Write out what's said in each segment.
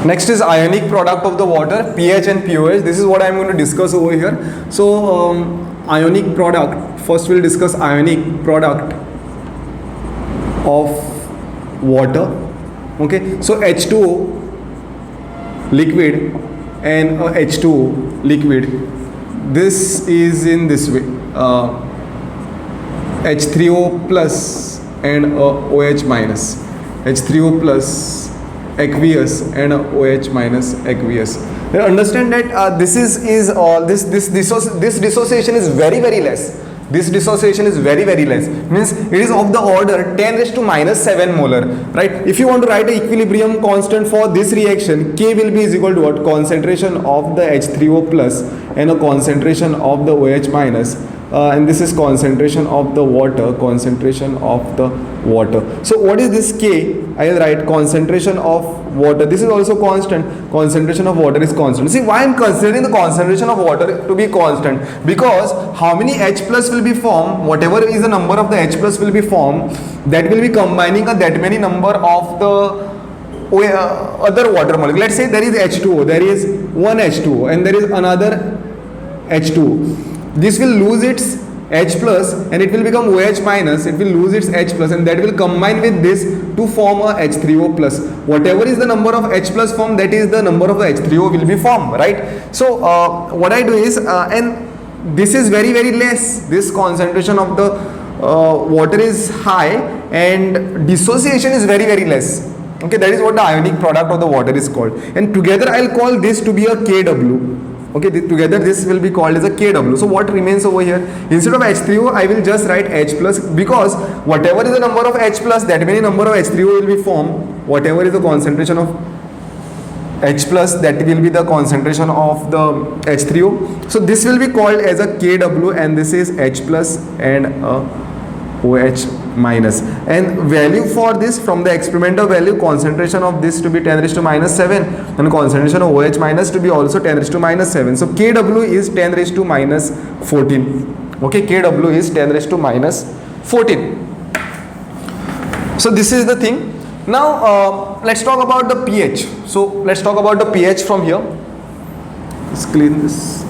Next is ionic product of the water, pH and pOH. This is what I am going to discuss over here. So ionic product, first we'll discuss ionic product of water. Okay, so H2O liquid and H2O liquid, this is in this way, H3O plus and OH minus, H3O plus aqueous and OH minus aqueous. Now understand that this dissociation is very less. This dissociation is very less. Means it is of the order 10 raised to minus 7 molar. Right? If you want to write an equilibrium constant for this reaction, K will be is equal to what? Concentration of the H3O plus and a concentration of the OH minus. And this is concentration of the water, So what is this K? I will write concentration of water. This is also constant. Concentration of water is constant. See why I am considering the concentration of water to be constant? Because how many H plus will be formed, whatever is the number of the H plus will be formed, that will be combining that many number of the other water molecule. Let's say there is H2O, there is one H2O and there is another H2O. This will lose its H plus and it will become OH minus, it will lose its H plus and that will combine with this to form a H3O plus. Whatever is the number of H plus formed, that is the number of the H3O will be formed, right? So what I do is, and this is very less, this concentration of the water is high and dissociation is very less. Okay, that is what the ionic product of the water is called. And together I will call this to be a KW. Okay, together this will be called as a KW. So what remains over here? Instead of H3O, I will just write H plus, because whatever is the number of H plus, that many number of H3O will be formed. Whatever is the concentration of H plus, that will be the concentration of the H3O. So this will be called as a KW and this is H plus and OH minus. And value for this, from the experimental value, concentration of this to be 10 raised to minus 7 and concentration of OH minus to be also 10 raised to minus 7. So KW is 10 raised to minus 14. Okay, KW is 10 raised to minus 14. So this is the thing. Now let's talk about the pH. So let's talk about the pH from here. Let's clean this.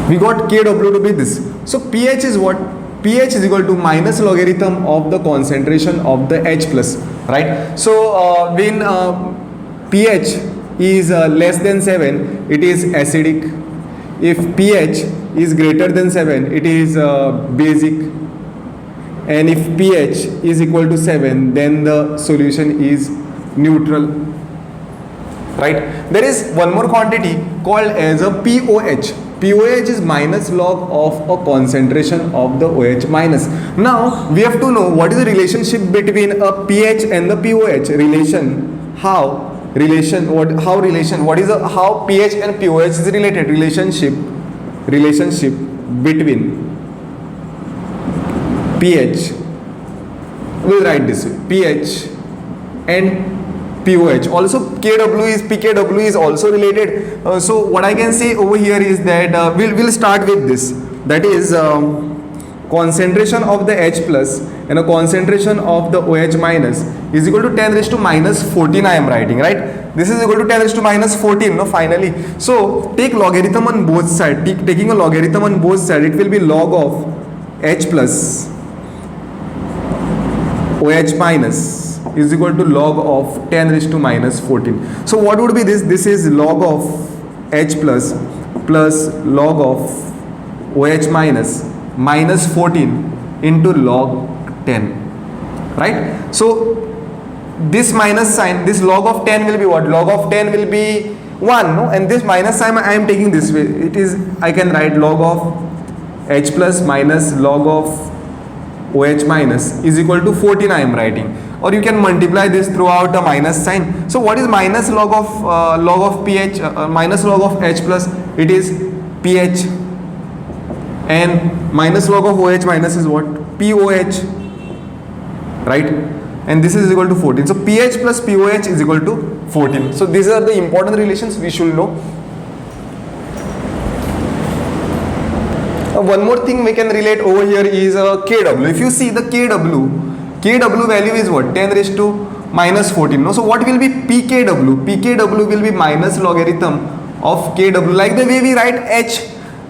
We got KW to be this. So pH is what? pH is equal to minus logarithm of the concentration of the H plus, right? So when pH is less than 7, it is acidic. If pH is greater than 7, it is basic. And if pH is equal to 7, then the solution is neutral, right? There is one more quantity called as a pOH. pOH is minus log of a concentration of the OH minus. Now we have to know what is the relationship between a pH and the pOH relation. How pH and pOH is related? Relationship between pH, we'll write this way, pH and pOH. Also pKW is also related. So what I can say over here is that we'll start with this, that is concentration of the H plus and a concentration of the OH minus is equal to 10 raised to minus 14. I am writing, right? This is equal to 10 raised to minus 14, no, finally. So take logarithm on both sides. Taking a logarithm on both sides, it will be log of H plus OH minus is equal to log of 10 raised to minus 14. So what would be this? This is log of H plus log of OH minus 14 into log 10, right? So this minus sign, this log of 10 will be what? Log of 10 will be 1, no? And this minus sign I am taking this way. It is, I can write log of H plus minus log of OH minus is equal to 14. I am writing. Or you can multiply this throughout a minus sign. So what is minus log of pH, minus log of H plus? It is pH, and minus log of OH minus is what? pOH, right? And this is equal to 14. So pH plus pOH is equal to 14. So these are the important relations we should know. One more thing we can relate over here is KW. If you see the KW Kw value is what? 10 raised to minus 14. No? So what will be pKw? PKw will be minus logarithm of Kw, like the way we write H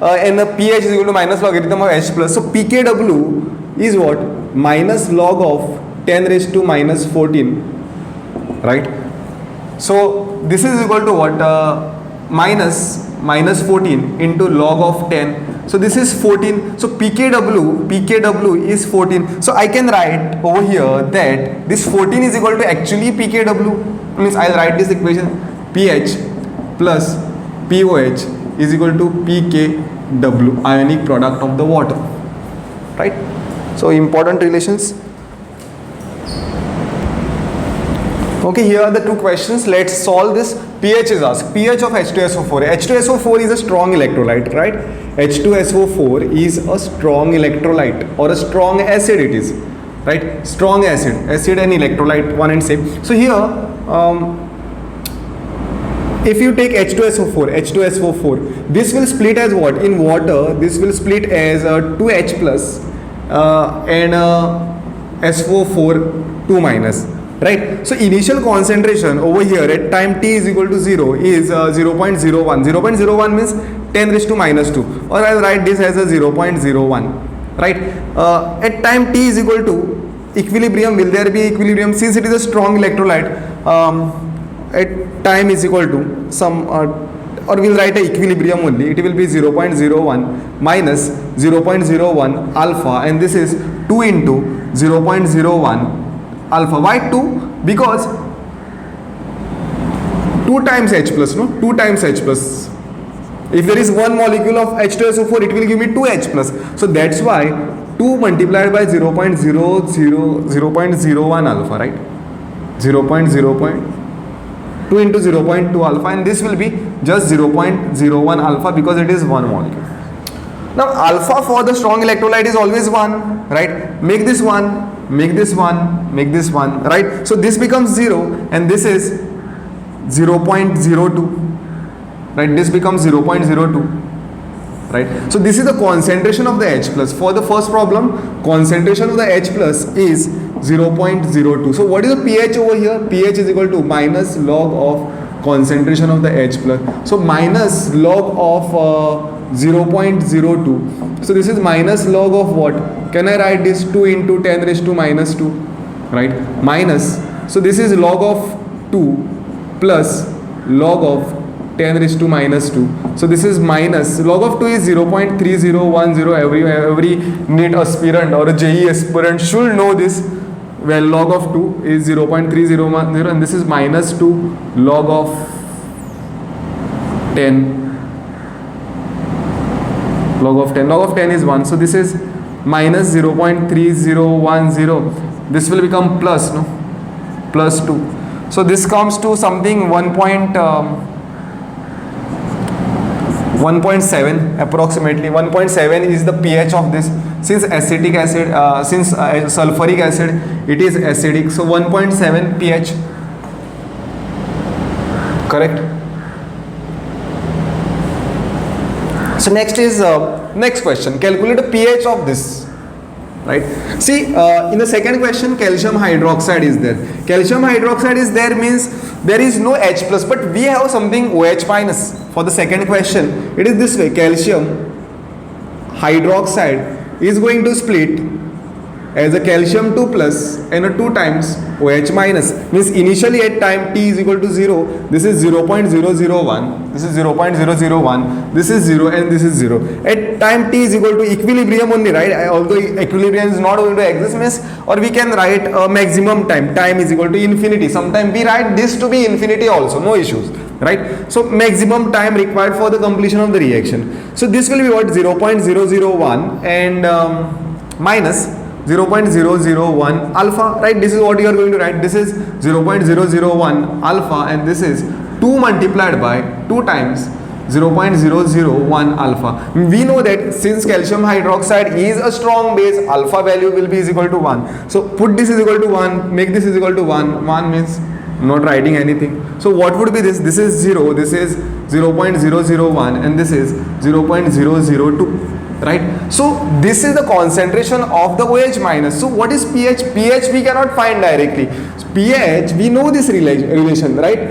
and pH is equal to minus logarithm of H plus. So pKw is what? Minus log of 10 raised to minus 14, right? So this is equal to what? Minus 14 into log of 10. So this is 14. So pKw is 14. So I can write over here that this 14 is equal to actually pKw. Means I'll write this equation: pH plus pOH is equal to pKw, ionic product of the water, right? So important relations. Okay, here are the two questions. Let's solve this. pH is asked. pH of H2SO4. H2SO4 is a strong electrolyte, right? H2SO4 is a strong electrolyte or a strong acid it is, right? Strong acid. Acid and electrolyte, one and same. So here, if you take H2SO4, this will split as what? In water, this will split as 2H plus and SO4 2 minus. Right, so initial concentration over here at time t is equal to 0 is 0.01. 0.01 means 10 raised to minus 2, or I'll write this as a 0.01, right? At time t is equal to equilibrium, will there be equilibrium? Since it is a strong electrolyte, at time is equal to some, or we'll write a equilibrium only, it will be 0.01 minus 0.01 alpha, and this is 2 into 0.01 alpha. Why 2? Because 2 times H plus, no? 2 times H plus. If there is one molecule of H2SO4, it will give me 2H plus. So that's why 2 multiplied by 0.01 alpha, right? 2 into 0.2 alpha, and this will be just 0.01 alpha because it is one molecule. Now alpha for the strong electrolyte is always 1, right? Make this 1, make this 1, make this 1, right? So this becomes 0 and this is 0.02, right? This becomes 0.02, right? So this is the concentration of the H plus. For the first problem, concentration of the H plus is 0.02. So what is the pH over here? pH is equal to minus log of concentration of the H plus. So minus log of 0.02. So this is minus log of what? Can I write this 2 into 10 raised to minus 2, right? Minus. So this is log of 2 plus log of 10 raised to minus 2. So this is minus. Log of 2 is 0.3010. Every NEET aspirant or a JEE aspirant should know this. Well, log of 2 is 0.3010 and this is minus 2 log of 10. Log of 10. Log of 10 is 1. So this is minus 0.3010. This will become plus, no? Plus 2. So this comes to something 1.7 approximately. 1.7 is the pH of this. Since acetic acid, sulfuric acid, it is acidic. So 1.7 pH. Correct? So next is next question. Calculate the pH of this. Right? See, in the second question, calcium hydroxide is there. Calcium hydroxide is there means there is no H plus, but we have something OH minus. For the second question, it is this way: calcium hydroxide is going to split as a calcium 2 plus and a 2 times OH minus. Means initially at time t is equal to 0, this is 0.001, this is 0.001, this is 0 and this is 0. At time t is equal to equilibrium only, right? Although equilibrium is not going to exist, means, or we can write maximum time is equal to infinity. Sometimes we write this to be infinity also, no issues, right? So maximum time required for the completion of the reaction. So this will be what? 0.001 and minus 0.001 alpha, right? This is what you are going to write. This is 0.001 alpha and this is 2 multiplied by 2 times 0.001 alpha. We know that since calcium hydroxide is a strong base, alpha value will be is equal to 1. So put this is equal to 1, make this is equal to 1. 1 means not writing anything. So what would be this? This is 0, this is 0.001 and this is 0.002. Right? So this is the concentration of the OH minus. So what is pH? pH we cannot find directly. pH, we know this relation, right?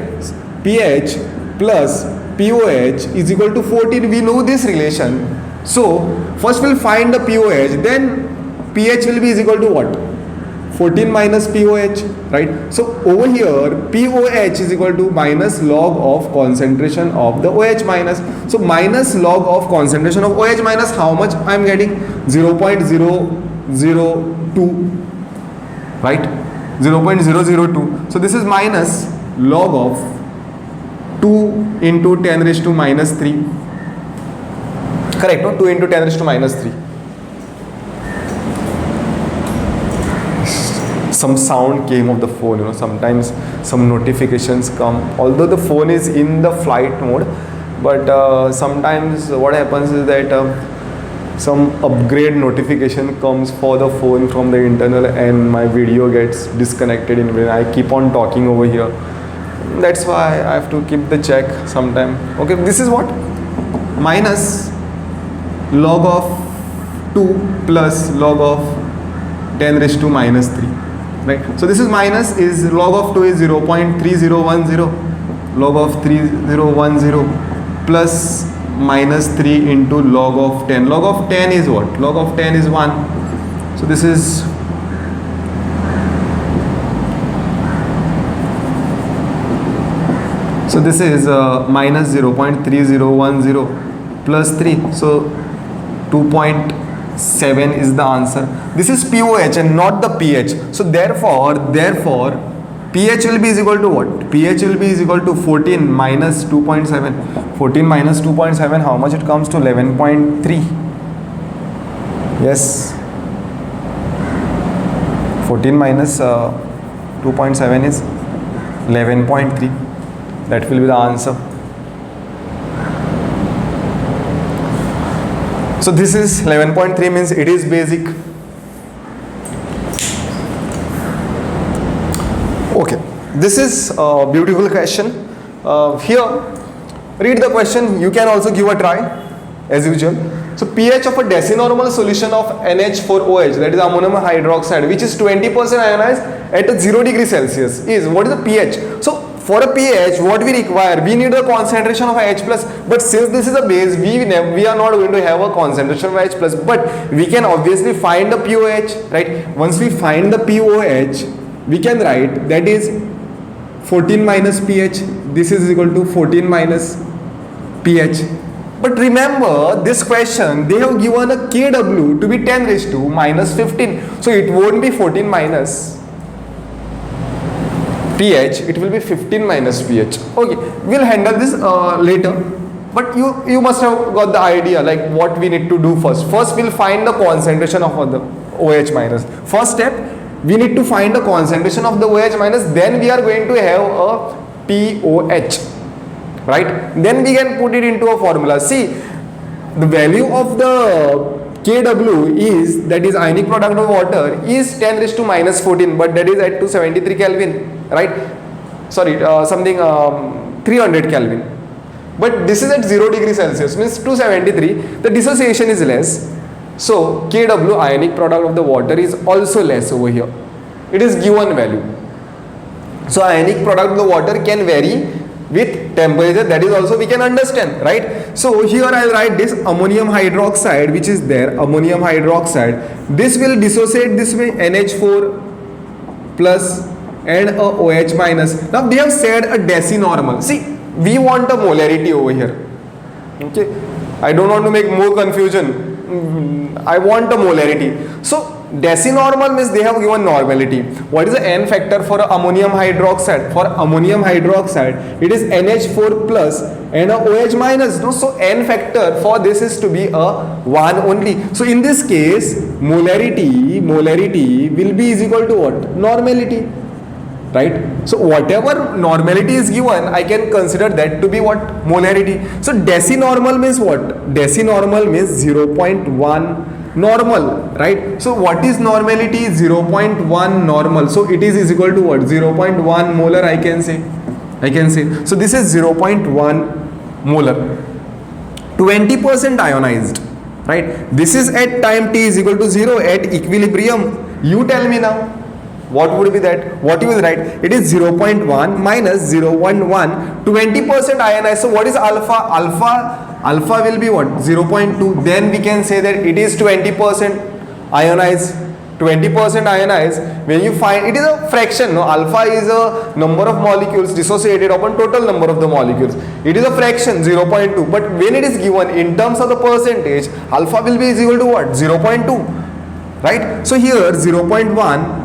pH plus pOH is equal to 14. We know this relation. So first we'll find the pOH, then pH will be is equal to what? 14 minus pOH, right? So over here pOH is equal to minus log of concentration of the OH minus. So minus log of concentration of OH minus, how much I am getting? 0.002, right? 0.002. So this is minus log of 2 into 10 raised to minus 3. Correct, no? 2 into 10 raised to minus 3. Some sound came of the phone, you know, sometimes some notifications come, although the phone is in the flight mode, but sometimes what happens is that some upgrade notification comes for the phone from the internal and my video gets disconnected in between. I keep on talking over here, that's why I have to keep the check sometime. Okay, this is what? Minus log of 2 plus log of 10 raised to minus 3. Right, so this is minus, is log of 2 is 0.3010, log of 3010 plus minus 3 into log of 10. Log of 10 is what? Log of 10 is 1. So this is minus 0.3010 plus 3. So 2.7 is the answer. This is pOH and not the pH. So therefore pH will be is equal to what? pH will be is equal to 14 minus 2.7. 14 minus 2.7, how much it comes to? 11.3. Yes. 14 minus 2.7 is 11.3. That will be the answer. So this is 11.3, means it is basic. Okay, this is a beautiful question. Here, read the question. You can also give a try as usual. So pH of a decinormal solution of NH4OH, that is ammonium hydroxide, which is 20% ionized at 0 degree Celsius, is what is the pH? So for a pH, what we require, we need a concentration of H plus, but since this is a base, we are not going to have a concentration of H plus, but we can obviously find the pOH, right? Once we find the pOH, we can write that is 14 minus pH. This is equal to 14 minus pH. But remember, this question, they have given a Kw to be 10 raised to minus 15. So it won't be 14 minus pH, it will be 15 minus pH. Okay, we'll handle this later. But you must have got the idea, like what we need to do first. First, we'll find the concentration of the OH minus. First step, we need to find the concentration of the OH minus. Then we are going to have a pOH, right? Then we can put it into a formula. See, the value of the Kw is, that is ionic product of water, is 10 raised to minus 14, but that is at 273 Kelvin, right? Sorry, 300 Kelvin. But this is at 0 degree Celsius, means 273. The dissociation is less. So Kw, ionic product of the water, is also less over here. It is given value. So ionic product of the water can vary with temperature, that is also we can understand, right? So here I will write this ammonium hydroxide, which is there, ammonium hydroxide. This will dissociate this way, NH4 plus and a OH minus. Now they have said a decinormal. See, we want a molarity over here. Okay, I don't want to make more confusion. I want a molarity. So decinormal means they have given normality. What is the N factor for ammonium hydroxide? For ammonium hydroxide, it is NH4 plus and a OH minus. No? So N factor for this is to be a 1 only. So in this case, molarity will be is equal to what? Normality. Right? So whatever normality is given, I can consider that to be what? Molarity. So decinormal means what? Decinormal means 0.1 normal, right? So what is normality? 0.1 normal. So it is equal to what? 0.1 molar, I can say. So this is 0.1 molar. 20% ionized. right? This is at time t is equal to 0 at equilibrium. You tell me now, what would be that? What you will write? It is 0.1 minus 0.1, 20% ionized. So what is alpha? Alpha will be what? 0.2. Then we can say that it is 20% ionized. 20% ionized. When you find, it is a fraction. No, alpha is a number of molecules dissociated upon total number of the molecules. It is a fraction, 0.2. But when it is given in terms of the percentage, alpha will be equal to what? 0.2. Right? So here 0.1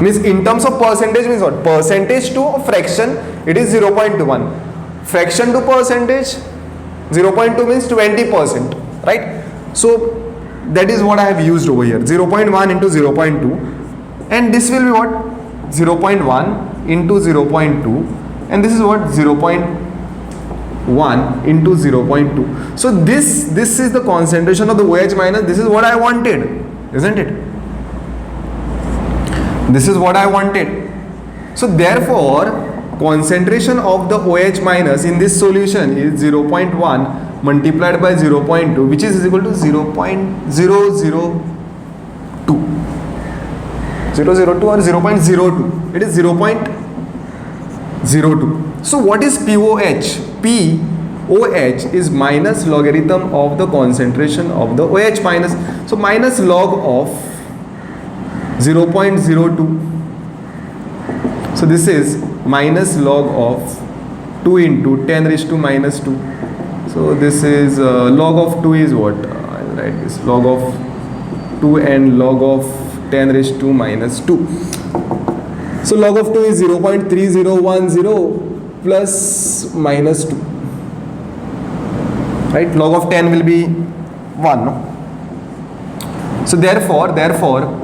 means in terms of percentage means what? Percentage to a fraction, it is 0.1. Fraction to percentage, 0.2 means 20%. Right? So that is what I have used over here. 0.1 into 0.2. And this will be what? 0.1 into 0.2. And this is what? 0.1 into 0.2. So this is the concentration of the OH minus. This is what I wanted, isn't it? This is what I wanted. So therefore, concentration of the OH minus in this solution is 0.1 multiplied by 0.2, which is equal to 0.002. 0.002 or 0.02. It is 0.02. So what is POH? POH is minus logarithm of the concentration of the OH minus. So minus log of 0.02. So this is minus log of 2 into 10 raised to minus 2. So this is log of 2 is what? I'll write this log of 2 and log of 10 raised to minus 2. So log of 2 is 0.3010 plus minus 2. Right? Log of 10 will be 1. No? So therefore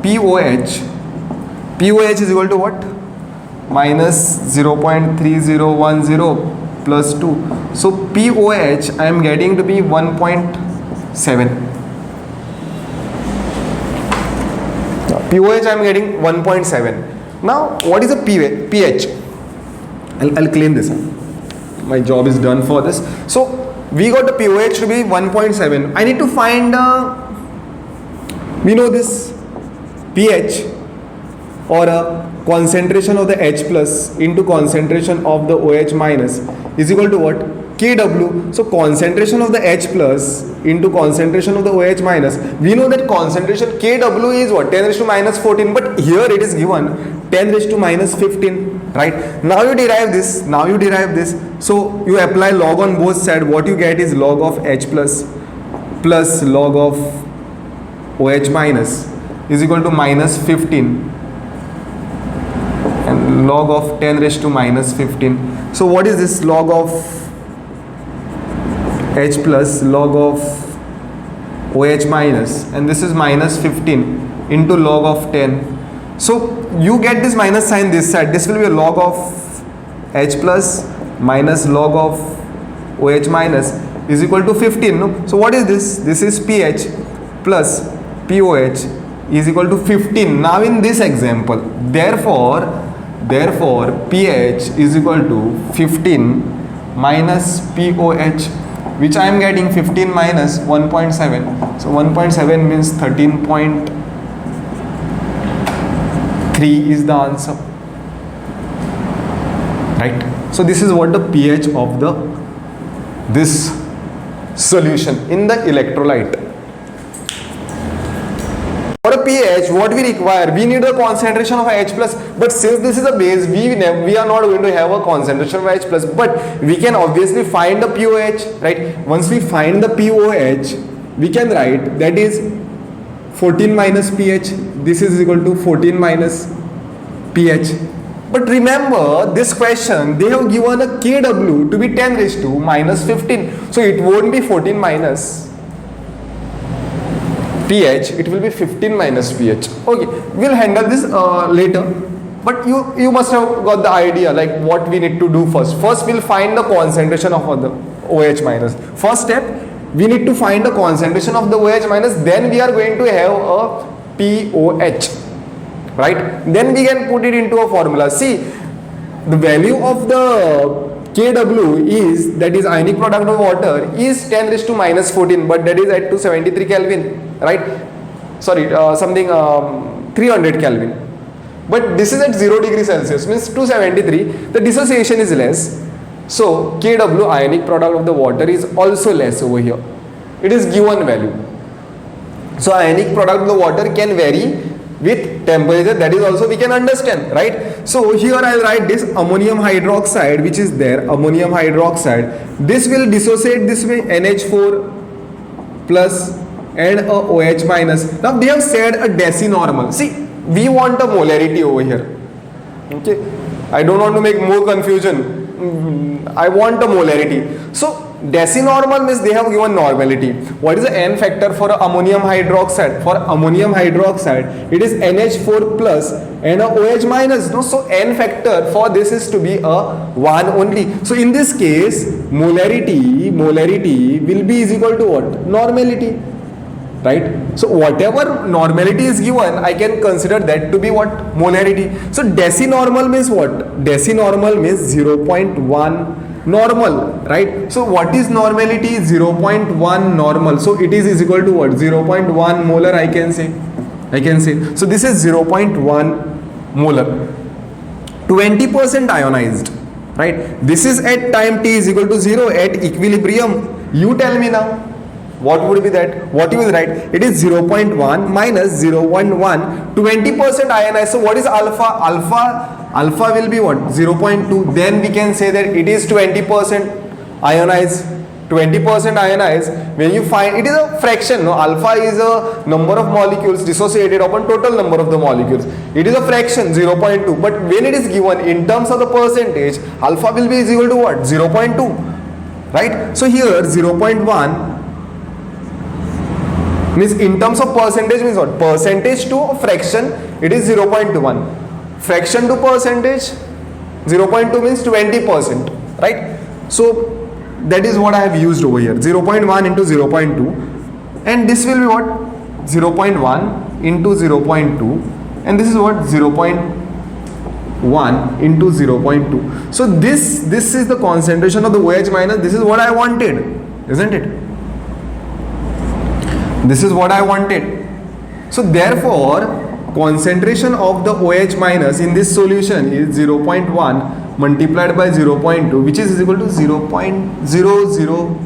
POH is equal to what? Minus 0.3010 plus 2. So POH I am getting to be 1.7. POH I am getting 1.7. Now what is a pH? I'll clean this. My job is done for this. So we got the POH to be 1.7. I need to find we know this pH or a concentration of the H plus into concentration of the OH minus is equal to what? Kw. So concentration of the H plus into concentration of the OH minus. We know that concentration Kw is what? 10 raised to minus 14, but here it is given 10 raised to minus 15. Right? Now you derive this. So you apply log on both sides. What you get is log of H plus log of OH minus is equal to minus 15 and log of 10 raised to minus 15. So what is this? Log of H plus log of OH minus, and this is minus 15 into log of 10. So you get this minus sign this side. This will be a log of H plus minus log of OH minus is equal to 15. No? So what is this? This is pH plus POH is equal to 15. Now in this example, therefore pH is equal to 15 minus POH, which I am getting 15 minus 1.7. So 1.7 means 13.3 is the answer. Right? So this is what the pH of this solution in the electrolyte. For a pH, what we require, we need a concentration of H plus, but since this is a base, we are not going to have a concentration of H plus, but we can obviously find the POH, right? Once we find the POH, we can write that is 14 minus pH. This is equal to 14 minus pH. But remember, this question, they have given a Kw to be 10 raised to minus 15. So it won't be 14 minus pH, it will be 15 minus pH. Okay, we'll handle this later. But you must have got the idea like what we need to do first. First, we'll find the concentration of the OH minus. First step, we need to find the concentration of the OH minus. Then we are going to have a POH. Right? Then we can put it into a formula. See, the value of the Kw is, that is ionic product of water, is 10 raised to minus 14, but that is at 273 Kelvin, right? Sorry, 300 Kelvin. But this is at 0 degree Celsius, means 273, the dissociation is less. So Kw, ionic product of the water, is also less over here. It is given value. So ionic product of the water can vary with temperature, that is also we can understand, right? So here I will write this ammonium hydroxide which is there, ammonium hydroxide. This will dissociate this way, NH4 plus and a OH minus. Now they have said a decinormal. See, we want a molarity over here. Okay, I don't want to make more confusion. I want a molarity. So decinormal means they have given normality. What is the N factor for ammonium hydroxide? For ammonium hydroxide, it is NH4 plus and a OH minus. No, so N factor for this is to be a 1 only. So in this case, molarity will be is equal to what? Normality. Right? So whatever normality is given, I can consider that to be what? Molarity. So decinormal means what? Decinormal means 0.1 normal, right? So what is normality? 0.1 normal. So it is equal to what? 0.1 molar, I can say. So this is 0.1 molar. 20% ionized, right? This is at time t is equal to 0 at equilibrium. You tell me now. What would be that? What you will write? It is 0.1 minus 0.1, 20% ionized. So what is alpha? Alpha will be what? 0.2. Then we can say that it is 20% ionized. 20% ionized. When you find, it is a fraction. No? Alpha is a number of molecules dissociated upon total number of the molecules. It is a fraction, 0.2. But when it is given in terms of the percentage, alpha will be equal to what? 0.2. Right? So here 0.1 means in terms of percentage means what? Percentage to fraction, it is 0.1. Fraction to percentage, 0.2 means 20%, right? So that is what I have used over here, 0.1 into 0.2, and this will be what? 0.1 into 0.2, and this is what? 0.1 into 0.2. So this is the concentration of the OH minus. This is what I wanted, isn't it? This is what I wanted. So therefore, concentration of the OH minus in this solution is 0.1 multiplied by 0.2, which is equal to 0.002.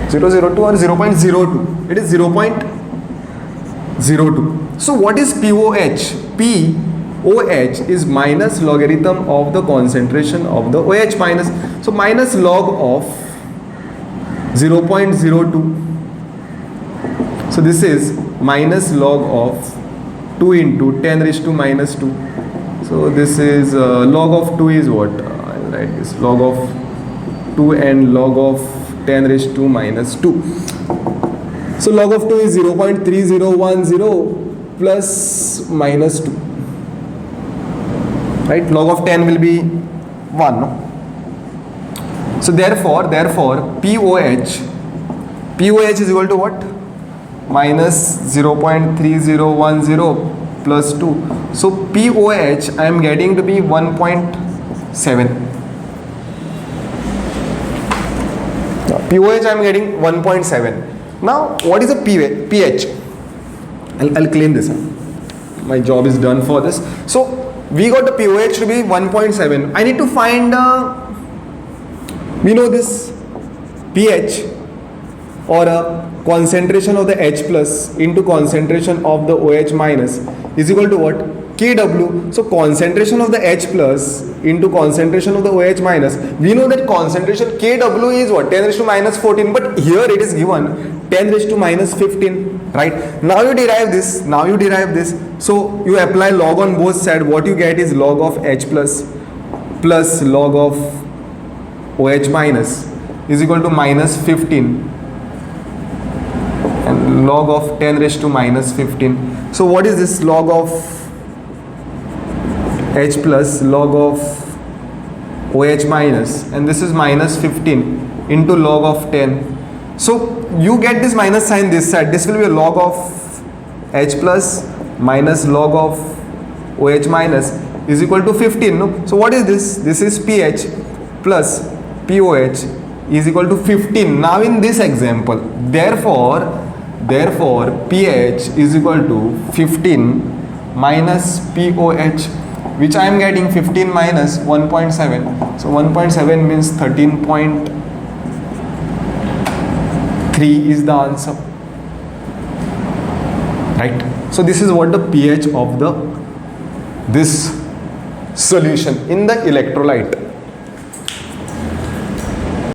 0.002 or 0.02. It is 0.02. So what is POH? POH is minus logarithm of the concentration of the OH minus. So minus log of 0.02. So this is minus log of 2 into 10 raised to minus 2. So this is log of 2 is what? I'll write this log of 2 and log of 10 raised to minus 2. So log of 2 is 0.3010 plus minus 2. Right? Log of 10 will be 1. No? So therefore POH is equal to what? Minus 0.3010 plus 2. So POH I am getting to be 1.7. POH I am getting 1.7. Now what is a pH? I'll clean this up. My job is done for this. So we got the POH to be 1.7. I need to find we know this pH or a concentration of the H plus into concentration of the OH minus is equal to what? Kw. So concentration of the H plus into concentration of the OH minus. We know that concentration Kw is what? 10 raised to minus 14, but here it is given 10 raised to minus 15, right? Now you derive this. So you apply log on both sides. What you get is log of H plus log of OH minus is equal to minus 15 and log of 10 raised to minus 15. So what is this? Log of H plus log of OH minus, and this is minus 15 into log of 10. So you get this minus sign this side. This will be a log of H plus minus log of OH minus is equal to 15, no? So what is this? This is pH plus POH is equal to 15. Now in this example, therefore pH is equal to 15 minus POH, which I am getting 15 minus 1.7. So 1.7 means 13.3 is the answer, right? So this is what the pH of this solution in the electrolyte.